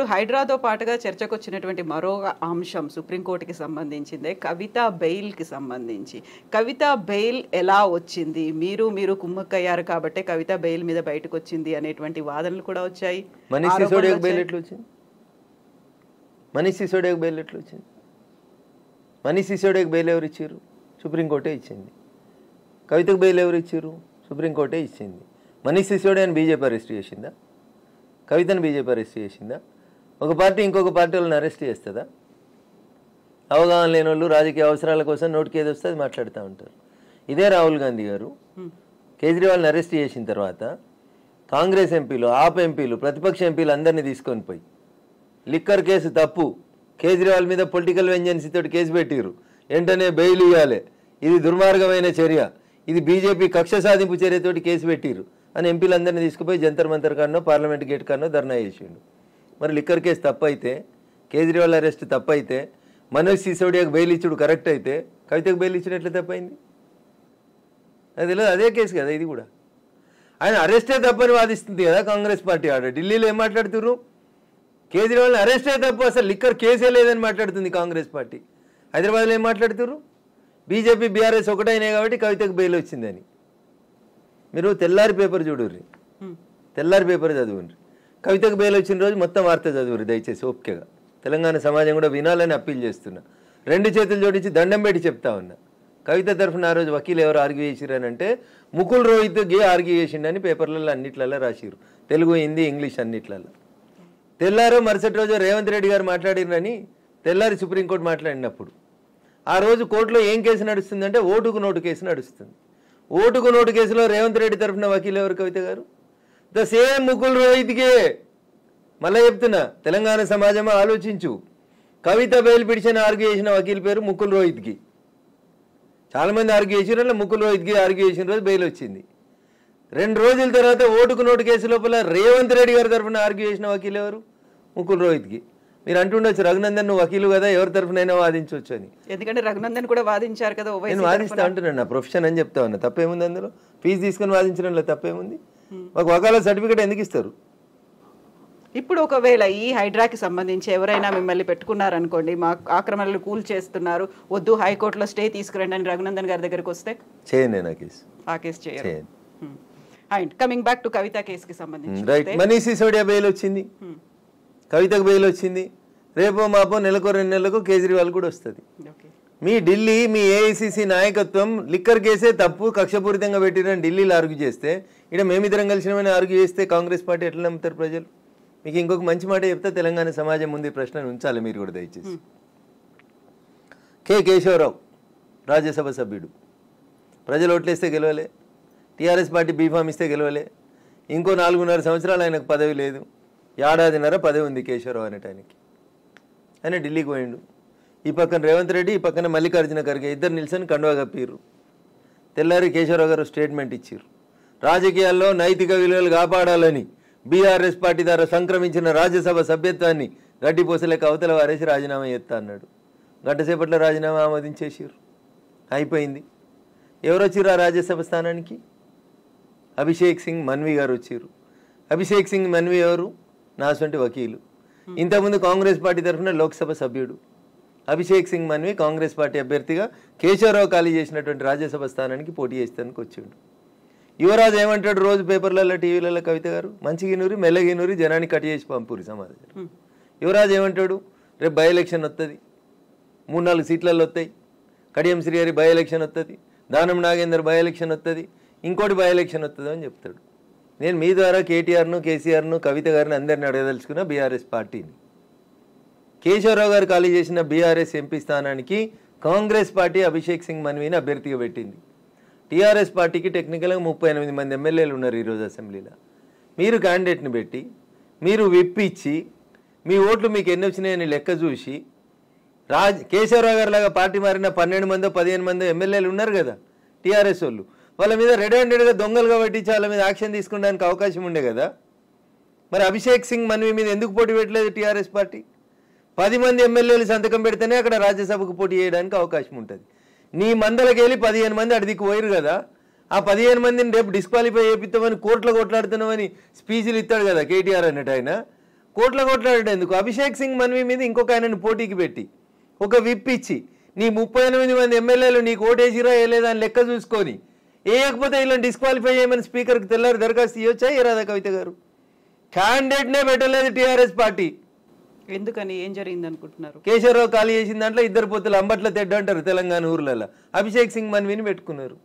ఇప్పుడు హైడ్రాతో పాటుగా చర్చకు వచ్చినటువంటి మరో అంశం సుప్రీంకోర్టుకి సంబంధించిందే కవిత బెయిల్కి సంబంధించి. కవిత బెయిల్ ఎలా వచ్చింది, మీరు కుమ్మక్కయ్యారు కాబట్టి కవిత బెయిల్ మీద బయటకు వచ్చింది అనేటువంటి వాదనలు కూడా వచ్చాయి. మనీష్ సిసోడియాకి బెయిల్ ఎట్లా వచ్చింది? మనీష్ సిసోడియాకి బెయిల్ ఎట్లా వచ్చింది? మనీష్ సిసోడియాకి బెయిల్ ఎవరు ఇచ్చారు? సుప్రీంకోర్టే ఇచ్చింది. కవితకు బెయిల్ ఎవరు ఇచ్చారు? సుప్రీంకోర్టే ఇచ్చింది. మనీష్ సిసోడియాని బీజేపీ అరెస్ట్ చేసిందా? కవితను బీజేపీ అరెస్ట్ చేసిందా? ఒక పార్టీ ఇంకొక పార్టీ వాళ్ళని అరెస్ట్ చేస్తుందా? అవగాహన లేని వాళ్ళు రాజకీయ అవసరాల కోసం నోటికి ఏది వస్తే అది మాట్లాడుతూ ఉంటారు. ఇదే రాహుల్ గాంధీ గారు కేజ్రీవాల్ని అరెస్ట్ చేసిన తర్వాత కాంగ్రెస్ ఎంపీలు, ఆప్ ఎంపీలు, ప్రతిపక్ష ఎంపీలు అందరినీ తీసుకొని పోయి లిక్కర్ కేసు తప్పు, కేజ్రీవాల్ మీద పొలిటికల్ వెంజెన్సీ తోటి కేసు పెట్టిరు, వెంటనే బెయిల్ ఇవ్వాలి, ఇది దుర్మార్గమైన చర్య, ఇది బీజేపీ కక్ష సాధింపు చర్యతోటి కేసు పెట్టిరు అని ఎంపీలందరినీ తీసుకుపోయి జంతర్ మంతర్ కానో పార్లమెంట్ గేట్ కానో ధర్నా చేసిండు. మరి లిక్కర్ కేసు తప్పైతే, కేజ్రీవాల్ అరెస్ట్ తప్పైతే, మనీష్ సిసోడియాకి బెయిల్ ఇచ్చుడు కరెక్ట్ అయితే కవితకు బెయిల్ ఇచ్చుడు ఎట్లా తప్పైంది? అది తెలియదు. అదే కేసు కదా ఇది కూడా. ఆయన అరెస్టే తప్పని వాదిస్తుంది కదా కాంగ్రెస్ పార్టీ. ఆడ ఢిల్లీలో ఏం మాట్లాడుతున్నారు? కేజ్రీవాల్ని అరెస్టే తప్పు, అసలు లిక్కర్ కేసే లేదని మాట్లాడుతుంది కాంగ్రెస్ పార్టీ. హైదరాబాద్లో ఏం మాట్లాడుతున్నారు? బీజేపీ బీఆర్ఎస్ ఒకటైనాయి కాబట్టి కవితకు బెయిల్ వచ్చిందని. మీరు తెల్లారి పేపర్ చూడుర్రి, తెల్లారి పేపర్ చదువుండ్రి. కవితకు బెయిల్ వచ్చిన రోజు మొత్తం వార్త చదువురు దయచేసి ఓపికగా. తెలంగాణ సమాజం కూడా వినాలని అప్పీల్ చేస్తున్నా. రెండు చేతులు జోడించి దండం పెట్టి చెప్తా ఉన్నా. కవిత తరఫున ఆ రోజు వకీలు ఎవరు ఆర్గ్యూ చేసిరని అంటే ముకుల్ రోహిత్కి ఆర్గ్యూ చేసిండని పేపర్లలో అన్నిట్లలో రాసిరు, తెలుగు, హిందీ, ఇంగ్లీష్ అన్నిట్లలో. తెల్లారో మరుసటి రోజు రేవంత్ రెడ్డి గారు మాట్లాడిరని తెల్లారి సుప్రీంకోర్టు మాట్లాడినప్పుడు ఆ రోజు కోర్టులో ఏం కేసు నడుస్తుందంటే ఓటుకు నోటు కేసు నడుస్తుంది. ఓటుకు నోటు కేసులో రేవంత్ రెడ్డి తరఫున వకీలు ఎవరు? కవిత గారు. ద సేమ్ ముకుల్ రోహిత్కే. మళ్ళీ చెప్తున్నా, తెలంగాణ సమాజం ఆలోచించు. కవిత బెయిల్ పిటిషన్ ఆర్గ్యూ చేసిన వకీల్ పేరు ముకుల్ రోహిత్కి. చాలామంది ఆర్గ్యూ చేసిన ముకుల్ రోహిత్కి ఆర్గ్యూ చేసిన రోజు బెయిల్ వచ్చింది. 2 రోజుల తర్వాత ఓటుకు నోటు కేసు లోపల రేవంత్ రెడ్డి గారి తరఫున ఆర్గ్యూ చేసిన వకీలు ఎవరు? ముకుల్ రోహిత్కి. మీరు అంటుండొచ్చు రఘునందన్ నువ్వు వకీలు కదా, ఎవరి తరఫునైనా వాదించవచ్చు అని. ఎందుకంటే రఘునందన్ కూడా వాదించారు కదా. నేను వాదిస్తా అంటున్నాను, నా ప్రొఫెషన్ అని చెప్తా ఉన్నా. తప్పేముంది అందులో? ఫీజు తీసుకొని వాదించడంలో తప్పేముంది? మాకు వకాలత్ సర్టిఫికేట్ ఎందుకు ఇస్తారు? ఇప్పుడు ఒకవేళ ఈ హైడ్రాకి సంబంధించి ఎవరైనా మిమ్మల్ని పెట్టుకున్నారనుకోండి, మా ఆక్రమణలు కూల్ చేస్తున్నారు, వద్దు హైకోర్టులో స్టే తీసుకురండి అని రఘునందన్ గారి దగ్గరకు వస్తే చేయను నేను ఆ కేసు చేయరు. అండ్ కమింగ్ బ్యాక్ టు కవిత కేసుకి సంబంధించి రైట్, మనీష్ సిసోడియా బెయిల్ వచ్చింది, కవితకు బెయిల్ వచ్చింది. రేపో మాపో నెలకు 2 నెలలకు కేజ్రీవాల్ కూడా వస్తుంది. మీ ఢిల్లీ, మీ ఏఐసిసి నాయకత్వం లిక్కర్ కేసే తప్పు, కక్షపూరితంగా పెట్టిరని ఢిల్లీలో ఆర్గ్యూ చేస్తే, ఇక్కడ మేమిద్దరం కలిసినమని ఆర్గ్యూ చేస్తే కాంగ్రెస్ పార్టీ ఎట్లా నమ్ముతారు ప్రజలు? మీకు ఇంకొక మంచి మాట చెప్తే తెలంగాణ సమాజం ముందు ఈ ప్రశ్నను ఉంచాలి మీరు కూడా దయచేసి. కె కేశవరావు రాజ్యసభ సభ్యుడు, ప్రజలు ఓట్లేస్తే గెలవలే, టీఆర్ఎస్ పార్టీ బీఫామ్ ఇస్తే గెలవలే, ఇంకో 4.5 సంవత్సరాలు ఆయనకు పదవి లేదు, 1.5 ఏడాది పదవి ఉంది కేశవరావు అనేటానికి. ఆయన ఢిల్లీకి పోయిండు. ఈ పక్కన రేవంత్ రెడ్డి, ఈ పక్కన మల్లికార్జున ఖర్గే ఇద్దరు నిల్చొని కండువా కప్పిర్రు. తెల్లారి కేశవరావు గారు స్టేట్మెంట్ ఇచ్చారు. రాజకీయాల్లో నైతిక విలువలు కాపాడాలని బీఆర్ఎస్ పార్టీ ద్వారా సంక్రమించిన రాజ్యసభ సభ్యత్వాన్ని గడ్డిపోసలేక అవతల వారేసి రాజీనామా చేస్తా అన్నాడు. గంటసేపట్లో రాజీనామా ఆమోదించేసారు, అయిపోయింది. ఎవరు వచ్చారు ఆ రాజ్యసభ స్థానానికి? అభిషేక్ సింగ్ మన్వి గారు వచ్చారు. అభిషేక్ సింగ్ మన్వి ఎవరు? నాసంటి వకీలు. ఇంతకుముందు కాంగ్రెస్ పార్టీ తరఫున లోక్సభ సభ్యుడు. అభిషేక్ సింగ్ మన్వి కాంగ్రెస్ పార్టీ అభ్యర్థిగా కేశవరావు ఖాళీ చేసినటువంటి రాజ్యసభ స్థానానికి పోటీ చేస్తానికి వచ్చిండు. యువరాజు ఏమంటాడు రోజు పేపర్లలో, టీవీలలో? కవిత గారు మంచిగినూరి మెల్లగినూరి జనాన్ని కట్ చేసి పంపురి సమాజం. యువరాజు ఏమంటాడు? రేపు బై ఎలక్షన్ వస్తుంది, 3-4 సీట్లలో వస్తాయి, కడియం శ్రీహరి బై ఎలక్షన్ వస్తుంది, దానం నాగేందర్ బై ఎలక్షన్ వస్తుంది, ఇంకోటి బై ఎలక్షన్ వస్తుంది అని చెప్తాడు. నేను మీ ద్వారా కేటీఆర్ను, కేసీఆర్ను, కవిత గారిని అందరిని అడగదలుచుకున్న బీఆర్ఎస్ పార్టీని. కేశవరావు గారు ఖాళీ చేసిన బీఆర్ఎస్ ఎంపీ స్థానానికి కాంగ్రెస్ పార్టీ అభిషేక్ సింగ్ మన్వీని అభ్యర్థిగా పెట్టింది. టీఆర్ఎస్ పార్టీకి టెక్నికల్గా 38 మంది ఎమ్మెల్యేలు ఉన్నారు ఈరోజు అసెంబ్లీలో. మీరు క్యాండిడేట్ని పెట్టి, మీరు విప్పిచ్చి, మీ ఓట్లు మీకు ఎన్ని వచ్చినాయని లెక్క చూసి, కేశవరావు గారు లాగా పార్టీ మారిన 12 మందో 15 మందో ఎమ్మెల్యేలు ఉన్నారు కదా టీఆర్ఎస్ వాళ్ళు, వాళ్ళ మీద రెడ్ హ్యాండెడ్గా దొంగలుగా పట్టించి వాళ్ళ మీద యాక్షన్ తీసుకోవడానికి అవకాశం ఉండే కదా. మరి అభిషేక్ సింగ్ మన్వి మీద ఎందుకు పోటీ పెట్టలేదు టీఆర్ఎస్ పార్టీ? 10 మంది ఎమ్మెల్యేలు సంతకం పెడితేనే అక్కడ రాజ్యసభకు పోటీ చేయడానికి అవకాశం ఉంటుంది. నీ మందలకి వెళ్ళి 15 మంది అడిదికి పోయారు కదా, ఆ 15 మందిని రేపు డిస్క్వాలిఫై చేపిస్తామని కోర్టులో కొట్లాడుతున్నామని స్పీచ్లు ఇస్తాడు కదా కేటీఆర్ అన్నట్టు. ఆయన కొట్లాడేందుకు అభిషేక్ సింగ్ మన్వి మీద ఇంకొక ఆయనను పోటీకి పెట్టి ఒక విప్ ఇచ్చి నీ 38 మంది ఎమ్మెల్యేలు నీకు ఓటేసిరా వేయలేదా అని లెక్క చూసుకొని వేయకపోతే ఇలా డిస్క్వాలిఫై చేయమని స్పీకర్కి తెల్లారి దరఖాస్తు ఇవ్వచ్చా ఇరాదా కవిత గారు? క్యాండిడేట్నే పెట్టలేదు టీఆర్ఎస్ పార్టీ. ఎందుకని ఏం జరిగింది అనుకుంటున్నారు? కేశవరావు ఖాళీ చేసిన దాంట్లో 2 పొత్తులు అంబట్ల తెడ్డ అంటారు తెలంగాణ ఊర్లలో. అభిషేక్ సింగ్ మన్విని పెట్టుకున్నారు.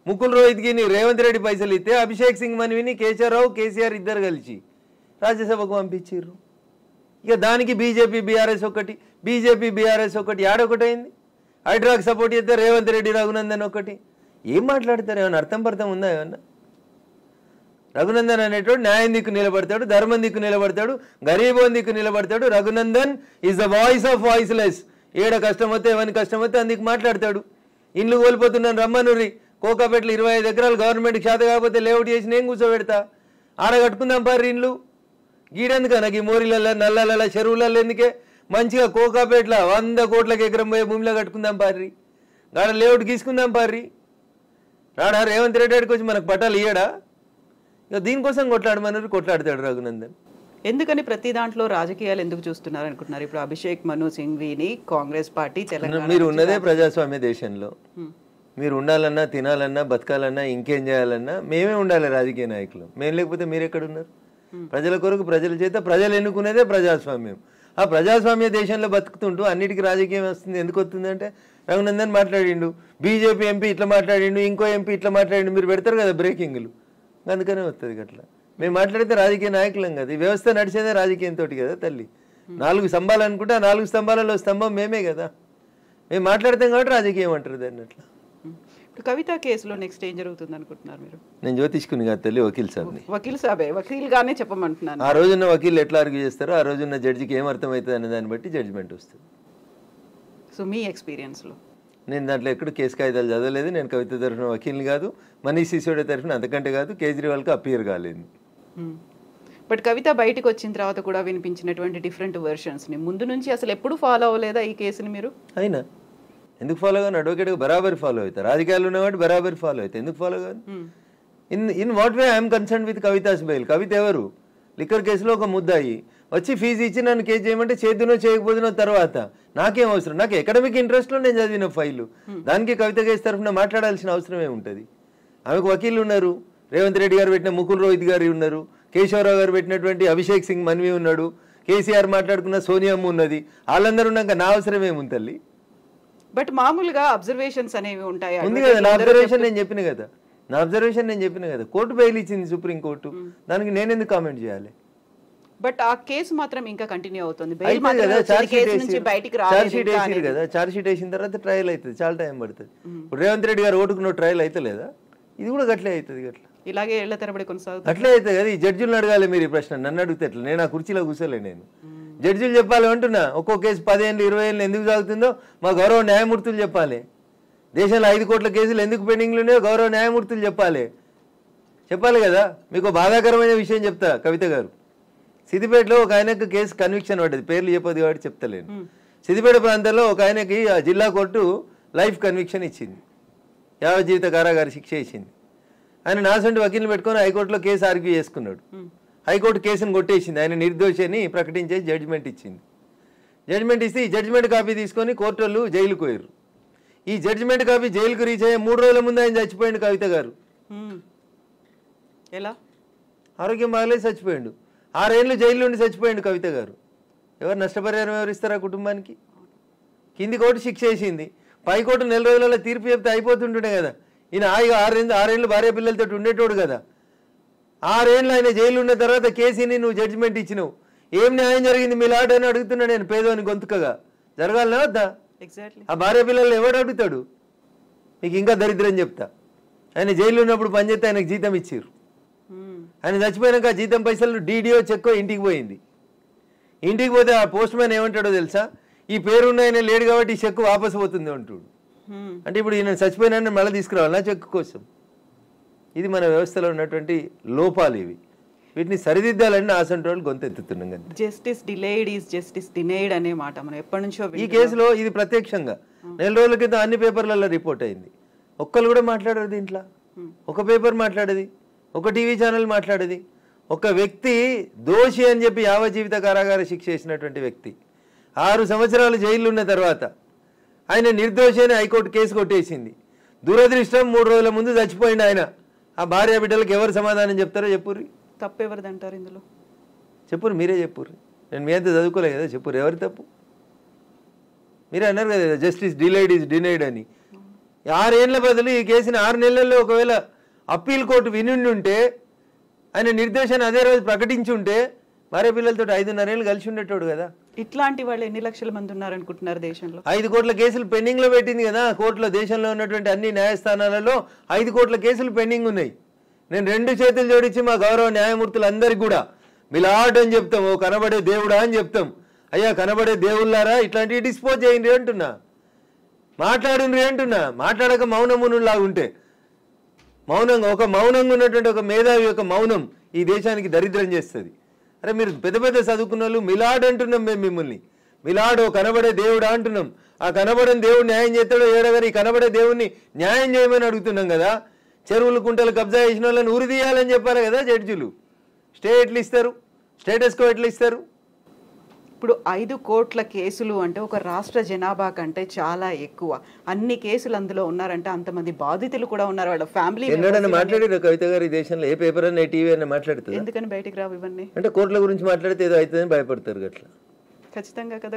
ముకుల్ రోహిత్గిని రేవంత్ రెడ్డి పైసలు ఇస్తే అభిషేక్ సింగ్ మన్విని కేశవరావు కేసీఆర్ ఇద్దరు కలిసి రాజ్యసభకు పంపించారు. ఇక దానికి బీజేపీ బీఆర్ఎస్ ఒకటి ఆడొకటైంది. హైడ్రాకి సపోర్ట్ చేస్తే రేవంత్ రెడ్డి రఘునందన్ ఒకటి. ఏం మాట్లాడతారు? ఏమన్నా అర్థం ఉందా? ఏమన్నా రఘునందన్ అనేటోడు న్యాయం దిక్కు నిలబడతాడు, ధర్మం దిక్కు నిలబడతాడు, గరీబోన్ దిక్కు నిలబడతాడు. Raghunandan is the voice of voiceless. ఏడ కష్టం వస్తే ఎవరికి కష్టం వస్తే అందుకు మాట్లాడతాడు. ఇండ్లు కోల్పోతున్నాను రమ్మనురి. కోకాపేటలో 25 ఎకరాలు గవర్నమెంట్కి చేత కాకపోతే లేఅవుట్ చేసి నేను కూర్చోబెడతా. ఆడ కట్టుకుందాం పారి ఇండ్లు. గీడెందుక నాకు ఈ మోరీలలో నల్లలలో చెరువులలో ఎందుకే? మంచిగా కోకాపేటలో 100 కోట్లకు ఎకరం పోయే భూమిలో కట్టుకుందాం పారి. గాడ లేఅవుట్ గీసుకుందాం పారి. రాడా రేవంత్ రెడ్డి గారికి వచ్చి మనకు పట్టాలు ఇయ్యడా? ఇక దీనికోసం కొట్లాడతాడు రఘునందన్. ఎందుకని ప్రతి దాంట్లో రాజకీయాలు ఎందుకు చూస్తున్నారు అనుకుంటున్నారు? ఇప్పుడు అభిషేక్ మను సింఘ్వీని కాంగ్రెస్ పార్టీ తెలంగాణ మీరు ఉన్నదే ప్రజాస్వామ్య దేశంలో. మీరు ఉండాలన్నా తినాలన్నా బతకాలన్నా ఇంకేం చేయాలన్నా మేమే ఉండాలి రాజకీయ నాయకులు. మేము లేకపోతే మీరు ఎక్కడున్నారు? ప్రజల కొరకు ప్రజల చేత ప్రజలు ఎన్నుకునేదే ప్రజాస్వామ్యం. ఆ ప్రజాస్వామ్య దేశంలో బతుకుతుంటూ అన్నిటికీ రాజకీయం వస్తుంది. ఎందుకు వస్తుంది అంటే రఘునందన్ మాట్లాడిండు, బీజేపీ ఎంపీ ఇట్లా మాట్లాడిండు, ఇంకో ఎంపీ ఇట్లా మాట్లాడిండు, మీరు పెడతారు కదా బ్రేకింగ్లు, అందుకనే వస్తుంది అట్లా. మేము మాట్లాడితే రాజకీయ నాయకులం కదా. ఈ వ్యవస్థ నడిచేదే రాజకీయంతో కదా తల్లి. 4 స్తంభాలు అనుకుంటే ఆ 4 స్తంభాలలో స్తంభం మేమే కదా. మేము మాట్లాడతాం కాబట్టి రాజకీయం అంటారు దాన్ని. అట్లా ఇప్పుడు కవిత కేసులో నెక్స్ట్ ఏం జరుగుతుంది అనుకుంటున్నారు మీరు? నేను జ్యోతిష్కుని కాదు తల్లి, వకీల్ సాబ్ని. వకీల్ సాబే, వకీల్గానే చెప్పమంటున్నాను. ఆ రోజున్న వకీల్ ఎట్లా ఆర్గ్యూ చేస్తారో ఆ రోజున్న జడ్జికి ఏం అర్థమవుతుంది అనే దాన్ని బట్టి జడ్జిమెంట్ వస్తుంది. సో మీ ఎక్స్పీరియన్స్లో? నేను దాంట్లో ఎక్కడ కేసు కాగితాలు చదవలేదు. నేను కవిత తరఫున వకీల్ని కాదు, మనీష్ సిసోడియా తరఫున అంతకంటే కాదు, కేజ్రీవాల్కి అపియర్ కాలేదు. బట్ కవిత బయటకు వచ్చిన తర్వాత కూడా వినిపించినటువంటి డిఫరెంట్ వెర్షన్స్ని ముందు నుంచి అసలు ఎప్పుడు ఫాలో అవ్వలేదా ఈ కేసుని మీరు? అయినా ఎందుకు ఫాలో కాను? అడ్వకేట్గా బరాబర్ ఫాలో అవుతారు. రాజకీయాలు ఉన్నవాడు బరాబర్ ఫాలో అవుతాయి. ఎందుకు ఫాలో కాదు? In what way I'm concerned with Kavitha's bail. Kavitha ఎవరు? లిక్కర్ కేసులో ఒక ముద్దాయి వచ్చి ఫీజు ఇచ్చి నన్ను కేసు చేయమంటే చేద్దునో చేయకపోతునో తర్వాత నాకేం అవసరం? నాకు ఎకడమిక్ ఇంట్రెస్ట్లో నేను చదివిన ఫైలు, దానికి కవిత కేసు తరఫున మాట్లాడాల్సిన అవసరం ఏముంటుంది? ఆమెకు వకీళ్ళు ఉన్నారు. రేవంత్ రెడ్డి గారు పెట్టిన ముకుల్ రోహిత్ గారు ఉన్నారు, కేశవరావు గారు పెట్టినటువంటి అభిషేక్ సింగ్ మన్వి ఉన్నాడు, కేసీఆర్ మాట్లాడుకున్న సోనియమ్మ ఉన్నది. వాళ్ళందరూ ఉన్నాక నా అవసరం ఏముంది తల్లి? బట్ మామూలుగా అబ్జర్వేషన్స్ అనేవి ఉంటాయి. ఉంది కదా, నా అబ్జర్వేషన్ నేను చెప్పిన కదా. కోర్టు బెయిల్ ఇచ్చింది సుప్రీంకోర్టు, దానికి నేను ఎందుకు కామెంట్ చేయాలి? బట్ ఆ కేసు మాత్రం ఇంకా కంటిన్యూ అవుతుంది. చార్జ్ షీట్ వేసిన తర్వాత ట్రయల్ అవుతుంది, చాలా టైం పడుతుంది. ఇప్పుడు రేవంత్ రెడ్డి గారు ఓటుకున్న ట్రయల్ అయితే లేదా? ఇది కూడా గట్లే అవుతుంది. గట్లా ఇలాగే ఏళ్ల తరబడి కొనసాగుతుంది. అట్లే అవుతుంది కదా. ఈ జడ్జిలను అడగాలి మీరు ఈ ప్రశ్న. నన్ను అడిగితే ఎట్లా? నేను ఆ కుర్చీలో కూర్చోలే. నేను జడ్జిలు చెప్పాలి అంటున్నా. ఒక్కో కేసు 10 ఏళ్ళు 20 ఏళ్ళు ఎందుకు సాగుతుందో మా గౌరవ న్యాయమూర్తులు చెప్పాలి. దేశంలో 5 కోట్ల కేసులు ఎందుకు పెండింగ్లు ఉన్నాయో గౌరవ న్యాయమూర్తులు చెప్పాలి కదా. మీకు బాధాకరమైన విషయం చెప్తా కవిత గారు. సిద్దిపేటలో ఒక ఆయనకు కేసు కన్విక్షన్ పడ్డది, పేర్లు చెప్పదు కాబట్టి చెప్తలేను. సిద్దిపేట ప్రాంతంలో ఒక ఆయనకి జిల్లా కోర్టు లైఫ్ కన్విక్షన్ ఇచ్చింది, 50 జీవిత కారాగార శిక్ష ఇచ్చింది. ఆయన నాసంటి వకీల్ని పెట్టుకొని హైకోర్టులో కేసు ఆర్గ్యూ చేసుకున్నాడు. హైకోర్టు కేసును కొట్టేసింది, ఆయన నిర్దోషి అని ప్రకటించేసి జడ్జిమెంట్ ఇచ్చింది. జడ్జిమెంట్ ఇస్తే ఈ జడ్జిమెంట్ కాపీ తీసుకొని కోర్టు వాళ్ళు జైలుకు పోయారు. ఈ జడ్జిమెంట్ కాపీ జైలుకు రీచ్ అయ్యే 3 రోజుల ముందు ఆయన చచ్చిపోయాడు కవిత గారు. ఎలా? ఆరోగ్యం బాగలేదు, చచ్చిపోయాడు. 6 ఏళ్ళు జైల్లో ఉండి చచ్చిపోయాడు కవిత గారు. ఎవరు నష్టపరిహారం ఎవరిస్తారా కుటుంబానికి? కింది కోర్టు శిక్ష వేసింది, పై కోర్టు 4 రోజులలో తీర్పు చెప్తే అయిపోతుంటుండే కదా. ఈయన 6 ఏళ్ళు భార్య పిల్లలతో ఉండేటోడు కదా. 6 ఏళ్ళు ఆయన జైలు ఉన్న తర్వాత కేసీని నువ్వు జడ్జిమెంట్ ఇచ్చినావు. ఏం న్యాయం జరిగింది మీ లాట్ అని అడుగుతున్నా నేను, పేదోని గొంతుకగా. జరగాలనా వద్దా? ఆ భార్య పిల్లలు ఎవడు అడుగుతాడు? మీకు ఇంకా దరిద్రం చెప్తా. ఆయన జైలు ఉన్నప్పుడు పనిచేస్తే ఆయనకు జీతం ఇచ్చారు. ఆయన చచ్చిపోయినాక జీతం పైసలు డీడీఓ చెక్కో ఇంటికి పోయింది. ఇంటికి పోతే ఆ పోస్ట్ మ్యాన్ ఏమంటాడో తెలుసా? ఈ పేరున్న ఆయన లేడు కాబట్టి ఈ చెక్కు వాపసు పోతుంది అంటాడు. అంటే ఇప్పుడు ఈయన చచ్చిపోయినా మళ్ళీ తీసుకురావాలి నా చెక్కు కోసం. ఇది మన వ్యవస్థలో ఉన్నటువంటి లోపాలు. ఇవి వీటిని సరిదిద్దాలని ఆసంటి వాళ్ళు గొంతెత్తుతున్నాం కదా. Justice delayed is justice denied అనే మాట మనం ఎప్పటి నుంచో. ఈ కేసులో ఇది ప్రత్యక్షంగా 4 రోజుల క్రితం అన్ని పేపర్లలో రిపోర్ట్ అయింది. ఒక్కరు కూడా మాట్లాడారు దీంట్లో. ఒక పేపర్ మాట్లాడేది, ఒక టీవీ ఛానల్ మాట్లాడేది, ఒక వ్యక్తి దోషి అని చెప్పి యావజ్జీవిత కారాగార శిక్ష చేసినటువంటి వ్యక్తి 6 సంవత్సరాలు జైలు ఉన్న తర్వాత ఆయన నిర్దోషి అని హైకోర్టు కేసు కొట్టేసింది. దురదృష్టం 3 రోజుల ముందు చచ్చిపోయింది ఆయన. ఆ భార్య బిడ్డలకు ఎవరు సమాధానం చెప్తారో చెప్పుర్రి. తప్పెవరిది అంటారు ఇందులో? చెప్పుర్రి, మీరే చెప్పుర్రి. నేను మీ అంతా చదువుకోలేదు కదా, చెప్పుర్రి ఎవరి తప్పు. మీరే అన్నారు కదా జస్టిస్ డిలైడ్ ఈజ్ డినైడ్ అని. 6 ఏళ్ల బదులు ఈ కేసుని 6 నెలల్లో ఒకవేళ అప్పీల్ కోర్టు వినుండి ఉంటే, ఆయన నిర్దోషాన్ని అదే రోజు ప్రకటించి ఉంటే భార్య పిల్లలతో 5.5 ఏళ్ళు కలిసి ఉండేటోడు కదా. ఇట్లాంటి వాళ్ళు ఎన్ని లక్షల మంది ఉన్నారనుకుంటున్నారు దేశంలో? 5 కోట్ల కేసులు పెండింగ్లో పెట్టింది కదా కోర్టులో. దేశంలో ఉన్నటువంటి అన్ని న్యాయస్థానాలలో 5 కోట్ల కేసులు పెండింగ్ ఉన్నాయి. నేను 2 చేతులు జోడించి మా గౌరవ న్యాయమూర్తులందరికీ కూడా మిలాడ్ అని చెప్తాం, ఓ కనబడే దేవుడా అని చెప్తాం. అయ్యా కనబడే దేవుళ్ళారా ఇట్లాంటివి డిస్పోజ్ చేయండి అంటున్నా, మాట్లాడుండ్రి అంటున్నా. మాట్లాడక మౌనమునులాగా ఉంటే మౌనంగా మౌనంగా ఉన్నటువంటి ఒక మేధావి యొక్క మౌనం ఈ దేశానికి దరిద్రం చేస్తుంది. అరే మీరు పెద్ద పెద్ద చదువుకున్న వాళ్ళు మిలాడ్ అంటున్నాం మేము మిమ్మల్ని. మిలాడ్ ఓ కనబడే దేవుడా అంటున్నాం. ఆ కనబడని దేవుడు న్యాయం చేస్తాడో ఏడగారు ఈ కనబడే దేవుడిని న్యాయం చేయమని అడుగుతున్నాం కదా. చెరువులు కుంటలు కబ్జా చేసిన వాళ్ళని ఉరి తీయాలని చెప్పారు కదా జడ్జిలు. స్టే ఎట్లా ఇస్తారు? స్టేటస్కో ఎట్లా ఇస్తారు? ఇప్పుడు 5 కోట్ల కేసులు అంటే ఒక రాష్ట్ర జనాభా కంటే చాలా ఎక్కువ. అన్ని కేసులు అందులో ఉన్నారంటే అంతమంది బాధితులు కూడా ఉన్నారు, వాళ్ళ ఫ్యామిలీ. ఎన్నడన్నా మాట్లాడారు కవిత గారు ఈ దేశంలో? ఏ పేపర్ అన్న టీవీ అన్న మాట్లాడుతుంది? ఎందుకని బయటికి రావు ఇవన్నీ? అంటే కోర్టుల గురించి మాట్లాడితే ఏదో అవుతుందని భయపడతారు అట్లా. ఖచ్చితంగా కదా.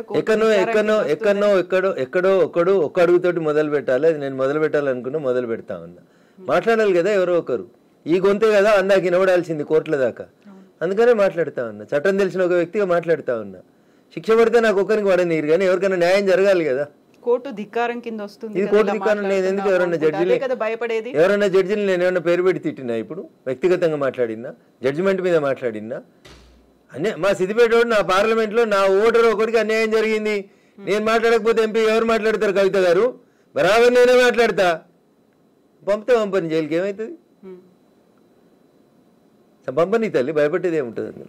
ఎక్కడో ఒక్క అడుగుతోటి మొదలు పెట్టాలి. అది నేను మొదలు పెట్టాలనుకున్నా మొదలు పెడతా ఉన్నా. మాట్లాడాలి కదా ఎవరో ఒకరు. ఈ గొంతే కదా అందాక వినబడాల్సింది కోర్టుల దాకా. అందుకనే మాట్లాడుతా ఉన్నా. చట్టం తెలిసిన ఒక వ్యక్తిగా మాట్లాడుతా ఉన్నా. శిక్ష పడితే నాకు ఒక్కరికి పడనీరు కానీ ఎవరికైనా న్యాయం జరగాలి కదా. కోర్టు ధిక్కారం కింద వస్తుంది. ఇది కోర్టు ధిక్కారం లేదు. ఎందుకు ఎవరైనా జడ్జిని భయపడేది? ఎవరైనా జడ్జిని నేను ఏమన్నా పేరు పెట్టి తిట్టినా? ఇప్పుడు వ్యక్తిగతంగా మాట్లాడినా, జడ్జిమెంట్ మీద మాట్లాడినా? మా సిద్దిపేట నా పార్లమెంట్లో నా ఓటర్ ఒకటికి అన్యాయం జరిగింది, నేను మాట్లాడకపోతే ఎంపీ ఎవరు మాట్లాడతారు? కవిత గారు బరాబర్ నేనే మాట్లాడతా. పంపని జైలుకి ఏమవుతుంది? పంపని తల్లి, భయపడేది ఏముంటుంది?